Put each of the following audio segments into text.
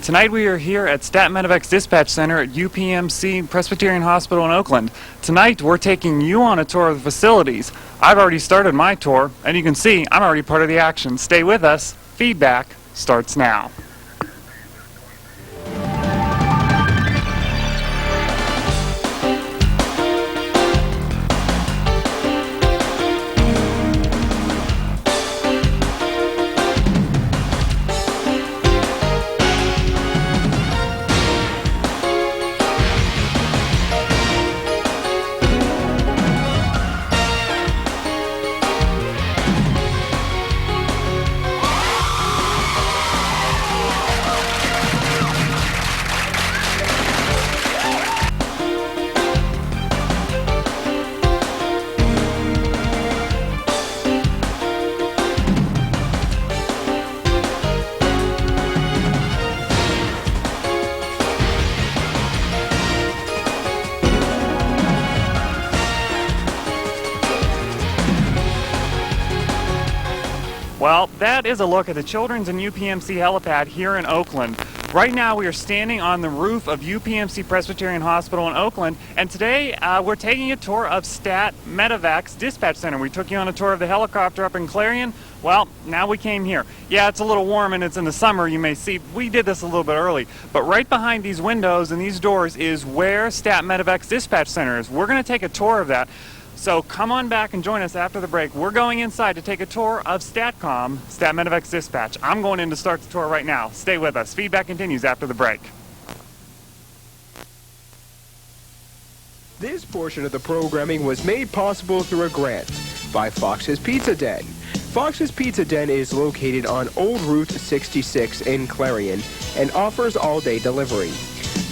Tonight we are here at MedEvac's Dispatch Center at UPMC Presbyterian Hospital in Oakland. Tonight we're taking you on a tour of the facilities. I've already started my tour, and you can see I'm already part of the action. Stay with us. Feedback starts now. Well, that is a look at the Children's and UPMC helipad here in Oakland. Right now we are standing on the roof of UPMC Presbyterian Hospital in Oakland, and today we're taking a tour of MedEvac's Dispatch Center. We took you on a tour of the helicopter up in Clarion. Well, now we came here. Yeah, it's a little warm and it's in the summer, you may see. We did this a little bit early, but right behind these windows and these doors is where MedEvac's Dispatch Center is. We're going to take a tour of that. So come on back and join us after the break. We're going inside to take a tour of MedEvac's Dispatch. I'm going in to start the tour right now. Stay with us. Feedback continues after the break. This portion of the programming was made possible through a grant by Fox's Pizza Den. Fox's Pizza Den is located on Old Route 66 in Clarion and offers all-day delivery.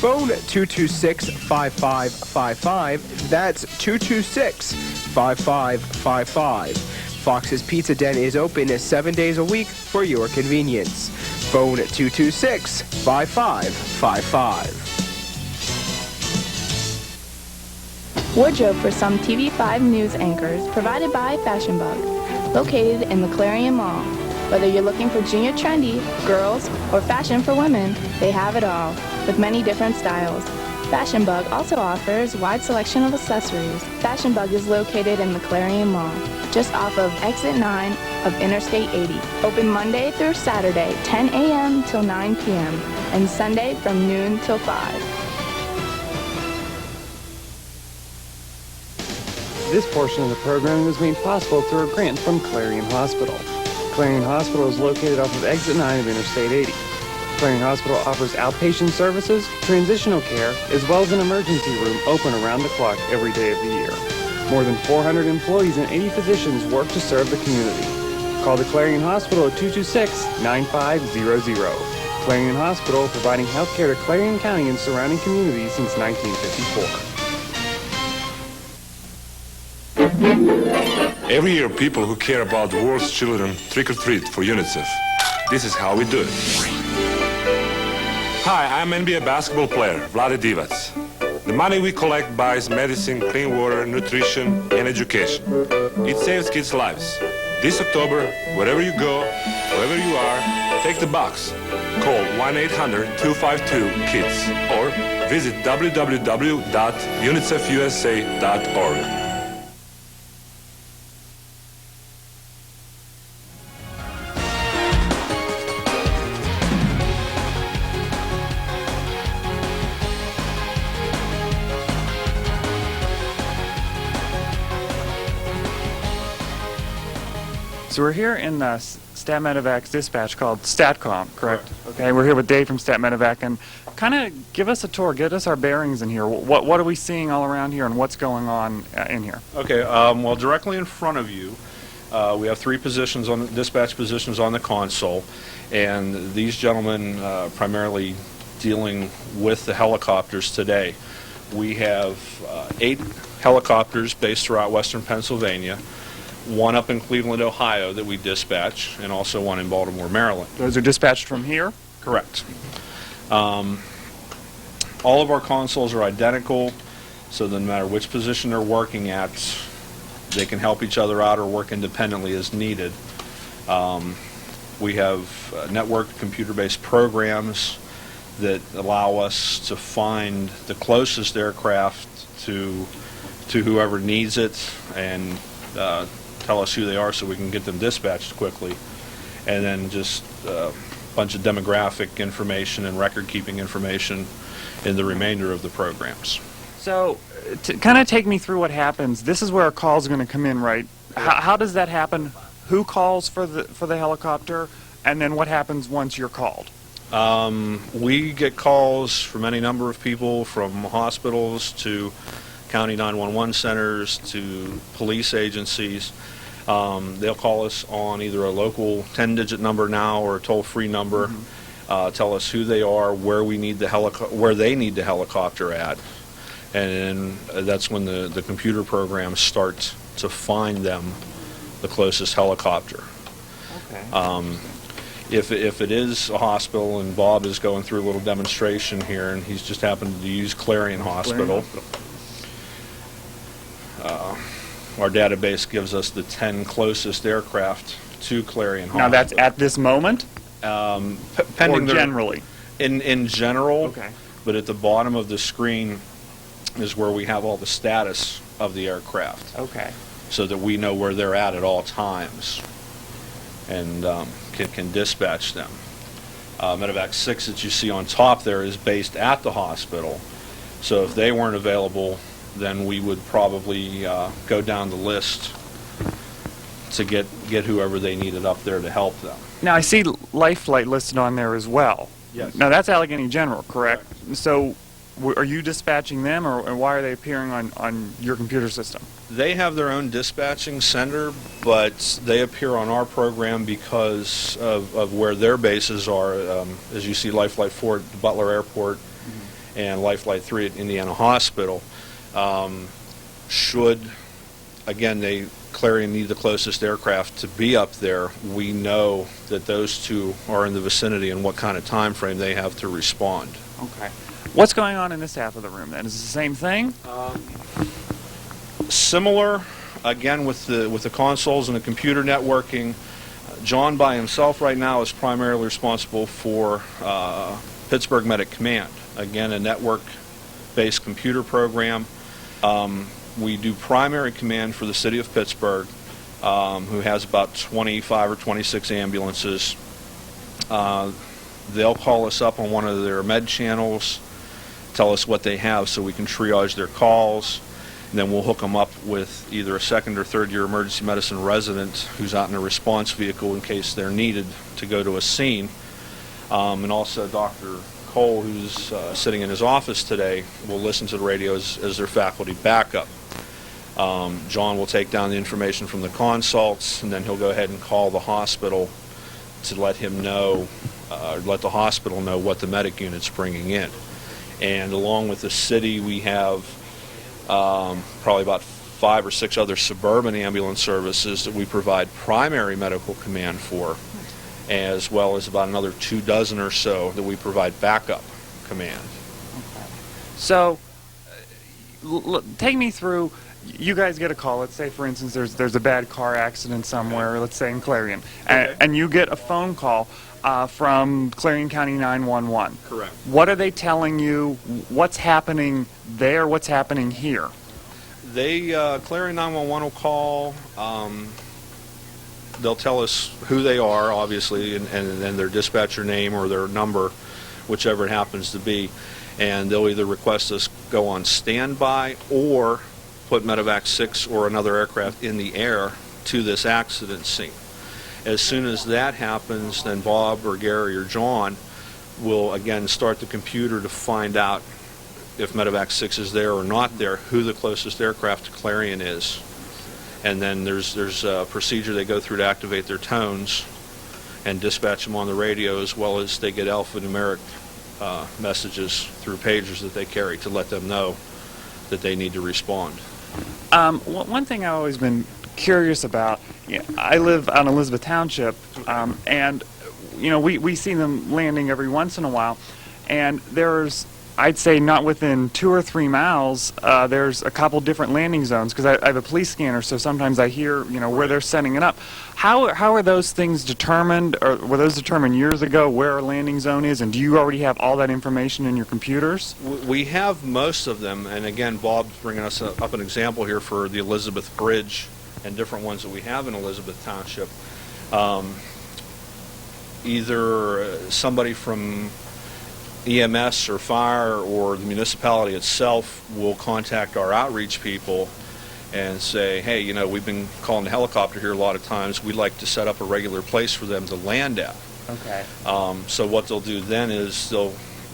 Phone 226-5555, that's 226-5555. Fox's Pizza Den is open 7 days a week for your convenience. Phone 226-5555. Wardrobe for some TV5 news anchors provided by Fashion Bug, located in the Clarion Mall. Whether you're looking for junior trendy, girls, or fashion for women, they have it all, with many different styles. Fashion Bug also offers a wide selection of accessories. Fashion Bug is located in the Clarion Mall, just off of Exit 9 of Interstate 80. Open Monday through Saturday, 10 a.m. till 9 p.m., and Sunday from noon till 5. This portion of the program was made possible through a grant from Clarion Hospital. Clarion Hospital is located off of Exit 9 of Interstate 80. Clarion Hospital offers outpatient services, transitional care, as well as an emergency room open around the clock every day of the year. More than 400 employees and 80 physicians work to serve the community. Call the Clarion Hospital at 226-9500. Clarion Hospital, providing health care to Clarion County and surrounding communities since 1954. Every year, people who care about the world's children trick-or-treat for UNICEF. This is how we do it. Hi, I'm NBA basketball player, Vlade Divac. The money we collect buys medicine, clean water, nutrition, and education. It saves kids' lives. This October, wherever you go, wherever you are, take the box. Call 1-800-252-KIDS or visit www.unicefusa.org. So we're here in MedEvac's dispatch called StatCom, correct? Okay, we're here with Dave from MedEvac, and kind of give us a tour, get us our bearings in here. What are we seeing all around here, and what's going on in here? Okay, well, directly in front of you, we have three positions on the dispatch positions on the console, and these gentlemen primarily dealing with the helicopters today. We have 8 helicopters based throughout western Pennsylvania. One up in Cleveland, Ohio that we dispatch, and also one in Baltimore, Maryland. Those are dispatched from here? Correct. All of our consoles are identical, so no matter which position they're working at, they can help each other out or work independently as needed. We have networked computer-based programs that allow us to find the closest aircraft to whoever needs it and tell us who they are so we can get them dispatched quickly. And then just a bunch of demographic information and record-keeping information in the remainder of the programs. So, to kind of take me through what happens, this is where a call is going to come in, right? How does that happen? Who calls for the helicopter, and then what happens once you're called? We get calls from any number of people, from hospitals to county 911 centers to police agencies. They'll call us on either a local 10-digit number now or a toll-free number, tell us who they are, where they need the helicopter at, and then that's when the computer program starts to find them the closest helicopter. Okay. If it is a hospital, and Bob is going through a little demonstration here, and he's just happened to use Clarion Hospital. Our database gives us the 10 closest aircraft to Clarion Hospital. Now that's at this moment? Pending or generally? In general, Okay. but at the bottom of the screen is where we have all the status of the aircraft, Okay. so that we know where they're at all times, and can dispatch them. Medevac 6 that you see on top there is based at the hospital, so if they weren't available, then we would probably go down the list to get whoever they needed up there to help them. Now I see Life Flight listed on there as well. Yes. Now that's Allegheny General, correct? So are you dispatching them, or why are they appearing on your computer system? They have their own dispatching center, but they appear on our program because of where their bases are. As you see, Life Flight 4 at Butler Airport and Life Flight 3 at Indiana Hospital. Should, again, Clarion need the closest aircraft to be up there, we know that those two are in the vicinity and what kind of time frame they have to respond. Okay. What's going on in this half of the room then? Is it the same thing? Similar, again, with the consoles and the computer networking. John by himself right now is primarily responsible for Pittsburgh Medic Command. Again, a network-based computer program. We do primary command for the city of Pittsburgh, who has about 25 or 26 ambulances. They'll call us up on one of their med channels, tell us what they have so we can triage their calls, and then we'll hook them up with either a second or third year emergency medicine resident who's out in a response vehicle in case they're needed to go to a scene. And also Dr. Cole, who's sitting in his office today, will listen to the radio as their faculty backup. John will take down the information from the consults, and then he'll go ahead and call the hospital to let him know, let the hospital know what the medic unit's bringing in. And along with the city, we have probably about 5 or 6 other suburban ambulance services that we provide primary medical command for, as well as about another 24 or so that we provide backup command. So, take me through. You guys get a call. Let's say, for instance, there's a bad car accident somewhere. Let's say in Clarion, and you get a phone call from Clarion County 911. Correct. What are they telling you? What's happening there? What's happening here? Clarion 911 will call. They'll tell us who they are, obviously, and their dispatcher name or their number, whichever it happens to be. And they'll either request us go on standby or put Medevac 6 or another aircraft in the air to this accident scene. As soon as that happens, then Bob or Gary or John will again start the computer to find out if Medevac 6 is there or not there, who the closest aircraft to Clarion is. And then there's a procedure they go through to activate their tones and dispatch them on the radio, as well as they get alphanumeric messages through pagers that they carry to let them know that they need to respond. One thing I've always been curious about, I live on Elizabeth Township, and we see them landing every once in a while, and there's I'd say not within 2 or 3 miles, there's a couple different landing zones, because I have a police scanner, so sometimes I hear, where they're setting it up. How are those things determined, or were those determined years ago, where a landing zone is, and do you already have all that information in your computers? We have most of them, and again, Bob's bringing us up an example here for the Elizabeth Bridge and different ones that we have in Elizabeth Township. Either somebody from EMS or fire or the municipality itself will contact our outreach people and say, hey, we've been calling the helicopter here a lot of times. We'd like to set up a regular place for them to land at. Okay. So what they'll do then is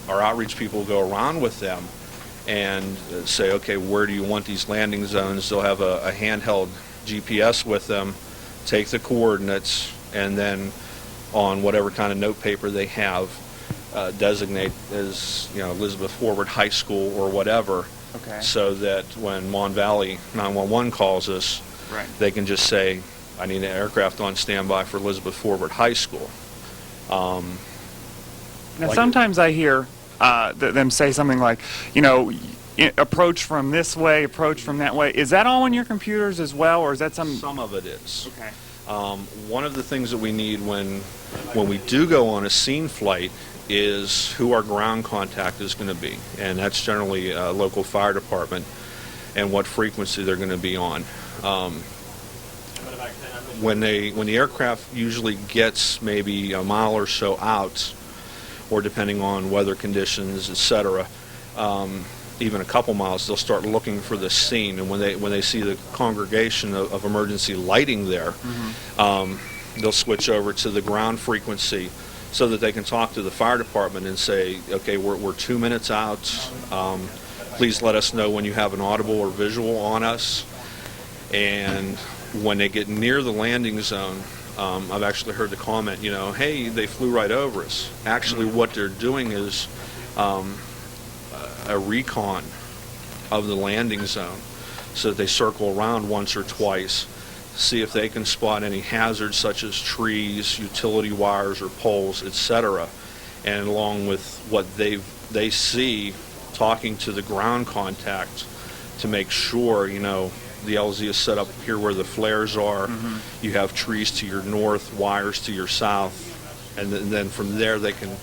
our outreach people will go around with them and say, okay, where do you want these landing zones? They'll have a handheld GPS with them, take the coordinates, and then on whatever kind of note paper they have, designate as Elizabeth Forward High School or whatever, Okay. so that when Mon Valley 911 calls us, Right. they can just say, I need an aircraft on standby for Elizabeth Forward High School. Now, Like- sometimes I hear them say something like, approach from this way, approach from that way. Is that all on your computers as well, or is that some? Some of it is. Okay. One of the things that we need when we do go on a scene flight is who our ground contact is going to be, and that's generally a local fire department, and what frequency they're going to be on. When the aircraft usually gets maybe a mile or so out, or depending on weather conditions, etc., even a couple miles, they'll start looking for the scene, and when they see the congregation of emergency lighting there, they'll switch over to the ground frequency so that they can talk to the fire department and say, okay, we're 2 minutes out. Please let us know when you have an audible or visual on us. And when they get near the landing zone, I've actually heard the comment, hey, they flew right over us. Actually, what they're doing is a recon of the landing zone, so that they circle around once or twice, see if they can spot any hazards such as trees, utility wires or poles, etc. And along with what they see, talking to the ground contact to make sure, the LZ is set up here where the flares are. You have trees to your north, wires to your south, and then from there they can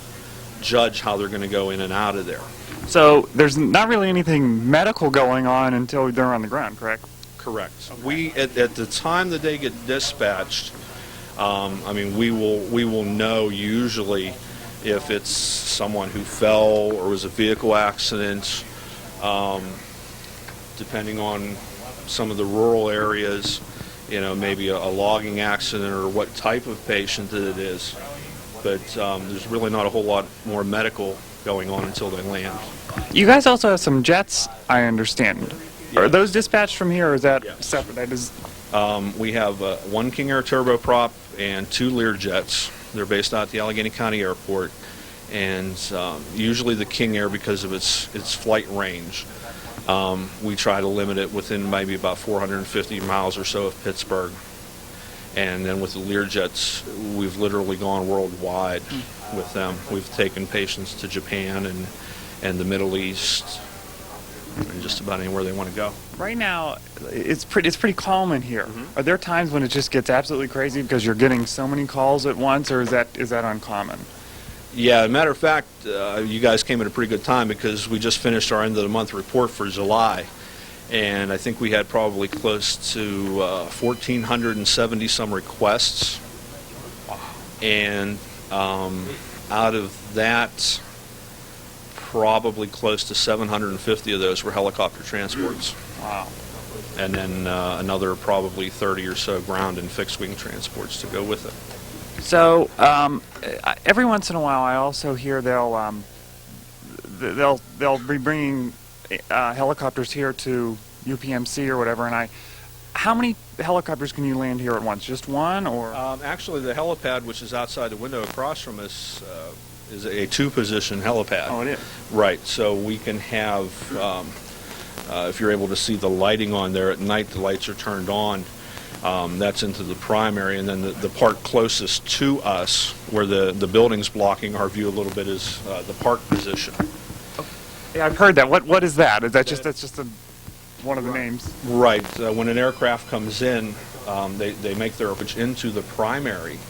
judge how they're going to go in and out of there. So there's not really anything medical going on until they're on the ground, correct? Correct. We at the time that they get dispatched, we will know usually if it's someone who fell or was a vehicle accident, depending on some of the rural areas, maybe a logging accident or what type of patient that it is. But there's really not a whole lot more medical going on until they land. You guys also have some jets, I understand. Yeah. Are those dispatched from here, or is that Yes. separate? That is. We have one King Air turboprop and 2 Lear jets. They're based out at the Allegheny County Airport, and usually the King Air, because of its flight range, we try to limit it within maybe about 450 miles or so of Pittsburgh. And then with the Lear jets, we've literally gone worldwide with them. We've taken patients to Japan and the Middle East, and just about anywhere they want to go. Right now, it's pretty calm in here. Are there times when it just gets absolutely crazy because you're getting so many calls at once, or is that uncommon? Yeah, as a matter of fact, you guys came at a pretty good time, because we just finished our end of the month report for July, and I think we had probably close to 1,470 some requests, and out of that, probably close to 750 of those were helicopter transports. Wow. And then another probably 30 or so ground and fixed wing transports to go with it. So every once in a while, I also hear they'll be bringing helicopters here to UPMC or whatever. And how many helicopters can you land here at once? Just one, or? Actually, the helipad, which is outside the window across from us, is a 2-position helipad. Oh, it is. Right. So we can have, if you're able to see the lighting on there at night, the lights are turned on. That's into the primary, and then the part closest to us, where the building's blocking our view a little bit, is the park position. Yeah, I've heard that. What is that? Is that just one of the names? Right. When an aircraft comes in, they make their approach into the primary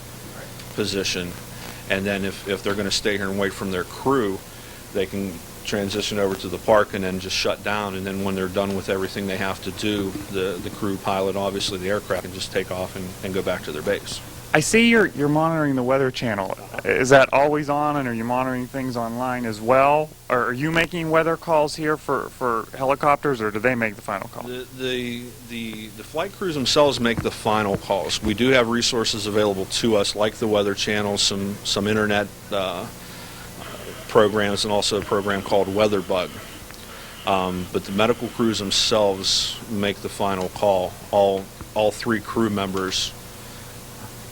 position, and then if they're going to stay here and wait from their crew, they can transition over to the park and then just shut down, and then when they're done with everything they have to do, the crew, pilot, obviously the aircraft, can just take off and go back to their base. I see you're monitoring the Weather Channel. Is that always on, and are you monitoring things online as well? Or are you making weather calls here for helicopters, or do they make the final call? The flight crews themselves make the final calls. We do have resources available to us, like the Weather Channel, some internet programs, and also a program called WeatherBug. But the medical crews themselves make the final call. All three crew members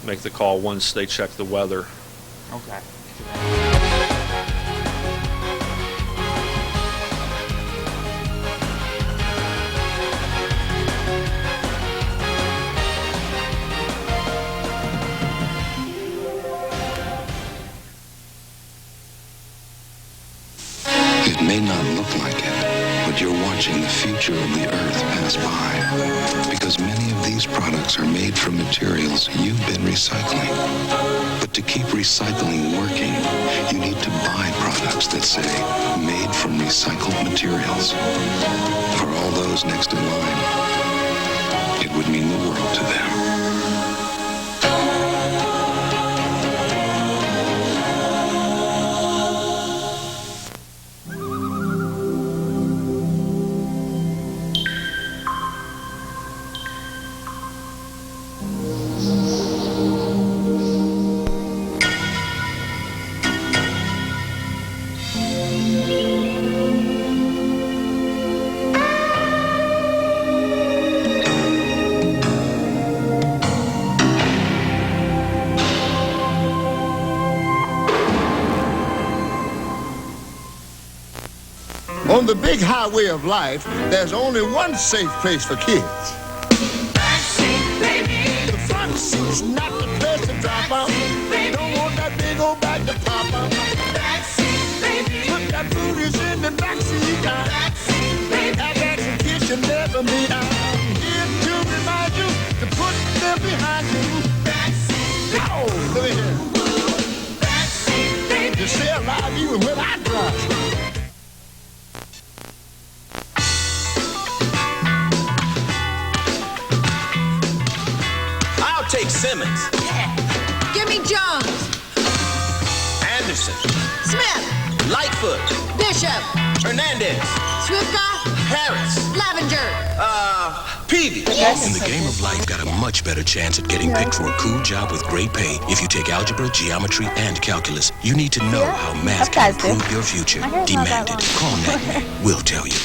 make the call once they check the weather. Okay. It may not look like it, but you're watching the future of the Earth pass by. Because many of these products are made from materials you've been recycling. But to keep recycling working, you need to buy products that say, made from recycled materials. For all those next in line, it would mean the world to them. On the big highway of life, there's only one safe place for kids. Backseat, baby. The front seat's not the place to drop out. Don't want that big old bag to pop out. Backseat, baby. Put that booties in the backseat. Backseat, baby. Have action kids you never meet. I'm here to remind you to put them behind you. Backseat, baby. Oh, look at here. Backseat, baby. You stay alive even when I drive. Take Simmons. Yeah. Give me Jones. Anderson. Smith. Lightfoot. Bishop. Hernandez. Swifka. Harris. Lavenger. Peavy. Yes. In the game of life, got a much better chance at getting picked for a cool job with great pay if you take algebra, geometry, and calculus. You need to know how math can improve your future. Demand it. Call NetMe. We'll tell you.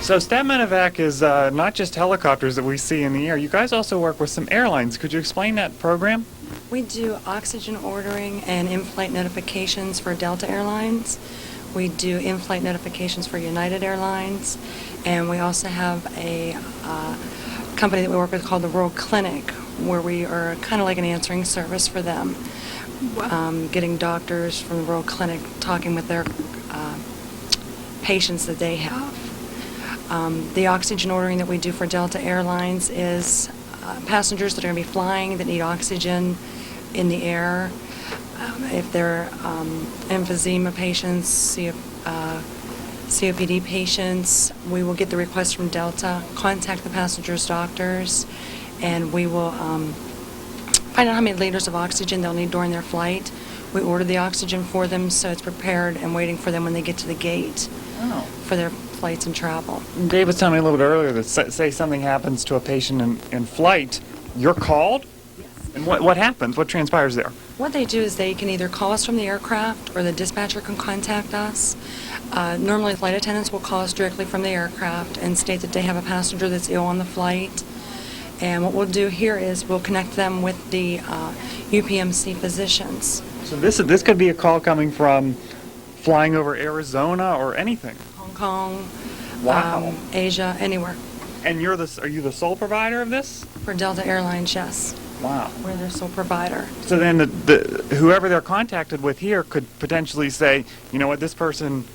So STAT MedEvac is not just helicopters that we see in the air. You guys also work with some airlines. Could you explain that program? We do oxygen ordering and in-flight notifications for Delta Airlines. We do in-flight notifications for United Airlines. And we also have a company that we work with called the Rural Clinic, where we are kind of like an answering service for them, getting doctors from the Rural Clinic talking with their patients that they have. The oxygen ordering that we do for Delta Airlines is passengers that are going to be flying that need oxygen in the air. If they're emphysema patients, COPD patients, we will get the request from Delta, contact the passengers' doctors, and we will find out how many liters of oxygen they'll need during their flight. We order the oxygen for them so it's prepared and waiting for them when they get to the gate for their flights and travel. Dave was telling me a little bit earlier that say something happens to a patient in flight, you're called? Yes. And what happens? What transpires there? What they do is they can either call us from the aircraft or the dispatcher can contact us. Normally flight attendants will call us directly from the aircraft and state that they have a passenger that's ill on the flight. And what we'll do here is we'll connect them with the UPMC physicians. So this could be a call coming from flying over Arizona or anything. Hong Kong, Wow. Asia, anywhere. And are you the sole provider of this? For Delta Airlines, yes. Wow. We're their sole provider. So then whoever they're contacted with here could potentially say, you know what, this person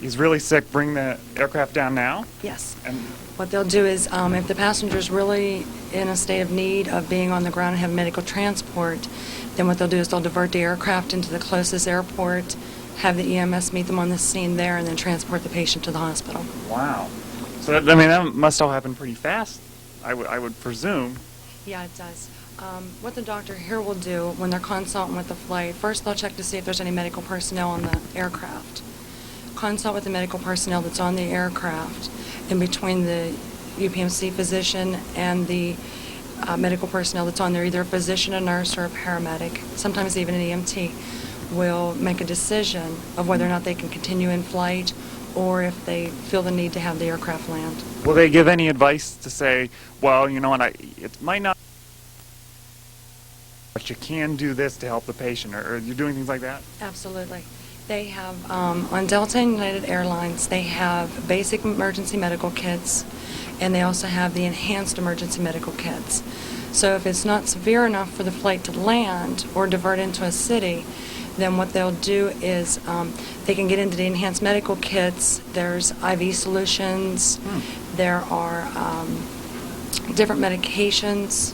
is really sick, bring the aircraft down now? Yes. And What they'll do is, if the passenger's really in a state of need of being on the ground and have medical transport, then what they'll do is they'll divert the aircraft into the closest airport, have the EMS meet them on the scene there, and then transport the patient to the hospital. wow. So that must all happen pretty fast, I would presume. Yeah, it does. What the doctor here will do when they're consulting with the flight, first they'll check to see if there's any medical personnel on the aircraft. Consult with the medical personnel that's on the aircraft. In between the UPMC physician and the medical personnel that's on there, either a physician, a nurse, or a paramedic, sometimes even an EMT, will make a decision of whether or not they can continue in flight or if they feel the need to have the aircraft land. Will they give any advice to say, well, you know what, it might not, but you can do this to help the patient, or you're doing things like that? Absolutely. They have, on Delta and United Airlines, they have basic emergency medical kits, and they also have the enhanced emergency medical kits. So if it's not severe enough for the flight to land or divert into a city, then what they'll do is they can get into the enhanced medical kits. There's IV solutions. There are different medications,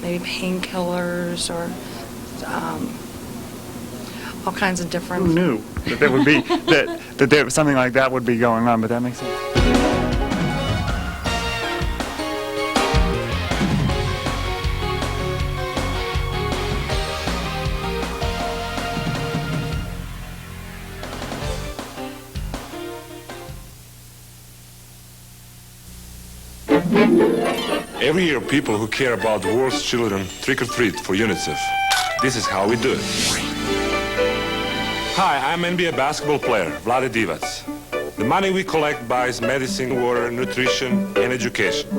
maybe painkillers or all kinds of different... Who knew that there would be that something like that would be going on? But that makes sense. Every year, people who care about the world's children trick-or-treat for UNICEF. This is how we do it. Hi, I'm NBA basketball player, Vlade Divac. The money we collect buys medicine, water, nutrition, and education.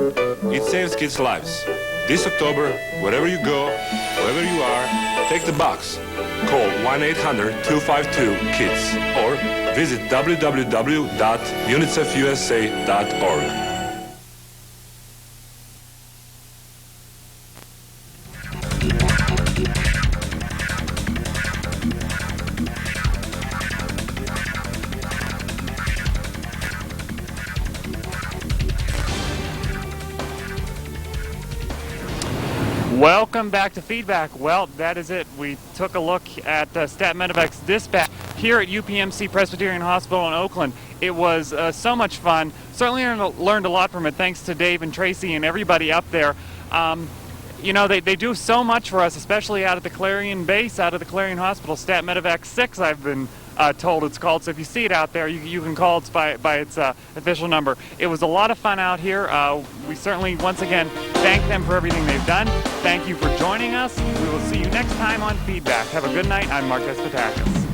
It saves kids' lives. This October, wherever you go, wherever you are, take the box. Call 1-800-252-KIDS or visit www.unicefusa.org. Welcome back to Feedback. Well, that is it. We took a look at Stat Medevac's dispatch here at UPMC Presbyterian Hospital in Oakland. It was so much fun. Certainly learned a lot from it, thanks to Dave and Tracy and everybody up there. You know, they do so much for us, especially out at the Clarion base, out of the Clarion Hospital. Stat Medevac 6, I've been told it's called. So if you see it out there, you can call it by its official number. It was a lot of fun out here. We certainly, once again, thank them for everything they've done. Thank you for joining us. We will see you next time on Feedback. Have a good night. I'm Mark Despotakis.